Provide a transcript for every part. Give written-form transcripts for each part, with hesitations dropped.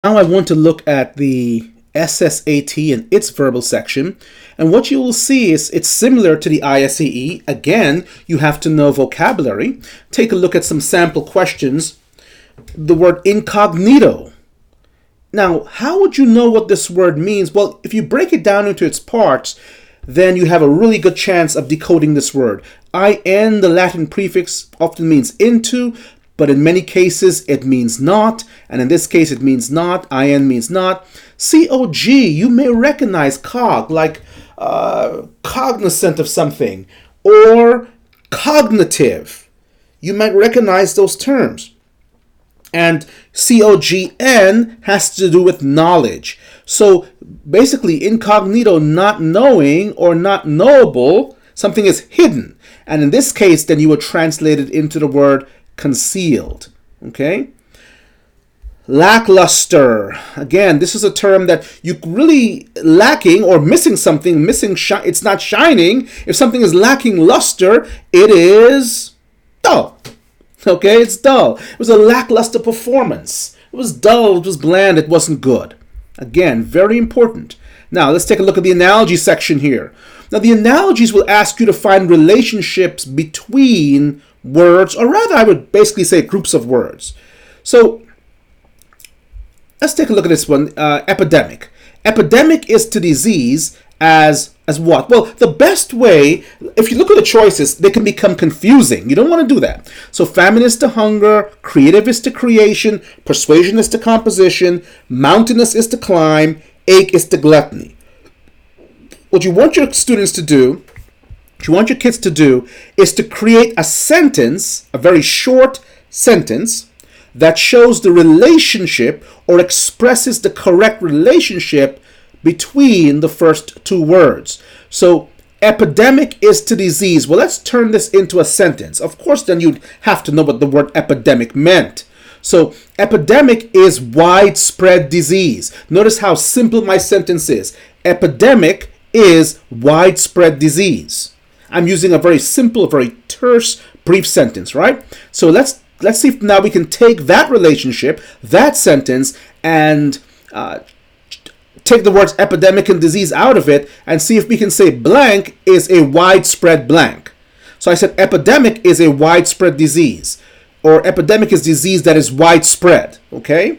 Now I want to look at the SSAT and its verbal section, and what you will see is it's similar to the ISEE. Again, you have to know vocabulary. Take a look at some sample questions. The word incognito. Now, how would you know what this word means? Well, if you break it down into its parts, then you have a really good chance of decoding this word. In, the Latin prefix, often means into, but in many cases it means not, and in this case it means not. In means not. Cog, you may recognize cog, like cognizant of something, or cognitive. You might recognize those terms. And cogn has to do with knowledge. So basically, incognito, not knowing or not knowable, something is hidden. And in this case, then you would translate it into the word concealed. Okay? Lackluster. Again, this is a term that you really lacking or missing something, it's not shining. If something is lacking luster, it is dull. Okay, it's dull. It was a lackluster performance. It was dull, it was bland, it wasn't good. Again, very important. Now, let's take a look at the analogy section here. Now, the analogies will ask you to find relationships between words, or rather, I would basically say groups of words. So, let's take a look at this one, epidemic. Epidemic is to disease as what? Well, the best way, if you look at the choices, they can become confusing. You don't want to do that. So famine is to hunger, creative is to creation, persuasion is to composition, mountainous is to climb, ache is to gluttony. What you want your students to do, what you want your kids to do, is to create a sentence, a very short sentence, that shows the relationship or expresses the correct relationship between the first two words. So epidemic is to disease. Well, let's turn this into a sentence. Of course, then you'd have to know what the word epidemic meant. So epidemic is widespread disease. Notice how simple my sentence is. Epidemic is widespread disease. I'm using a very simple, very terse, brief sentence, right? So let's see if now we can take that relationship, that sentence, and take the words epidemic and disease out of it and see if we can say blank is a widespread blank. So I said epidemic is a widespread disease, or epidemic is disease that is widespread, okay?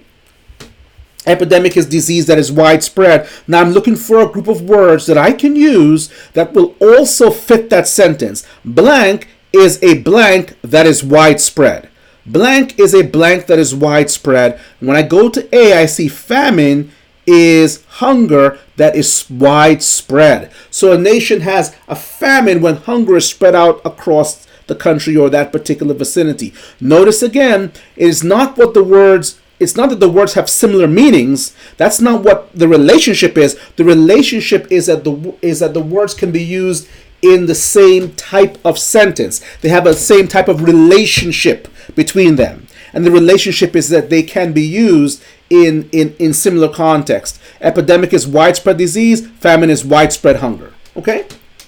Epidemic is disease that is widespread. Now I'm looking for a group of words that I can use that will also fit that sentence. Blank is a blank that is widespread. Blank is a blank that is widespread. When I go to A, I see famine is hunger that is widespread. So a nation has a famine when hunger is spread out across the country or that particular vicinity. Notice again, it is not what the words, it's not that the words have similar meanings. That's not what the relationship is. The relationship is that the words can be used in the same type of sentence. They have a same type of relationship between them. And the relationship is that they can be used in similar context. Epidemic is widespread disease, famine is widespread hunger. Okay?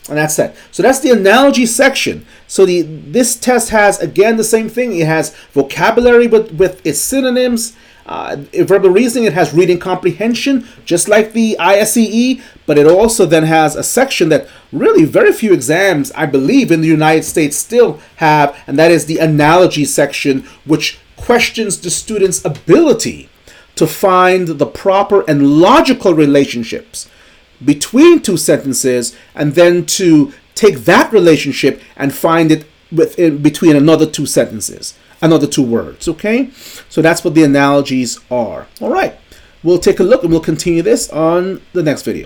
And that's that. So that's the analogy section. So this test has, again, the same thing. It has vocabulary with its synonyms. Verbal reasoning, it has reading comprehension, just like the ISEE, but it also then has a section that really very few exams, I believe, in the United States still have, and that is the analogy section, which questions the student's ability to find the proper and logical relationships between two sentences, and then to take that relationship and find it between another two sentences, another two words, okay? So that's what the analogies are. All right, we'll take a look and we'll continue this on the next video.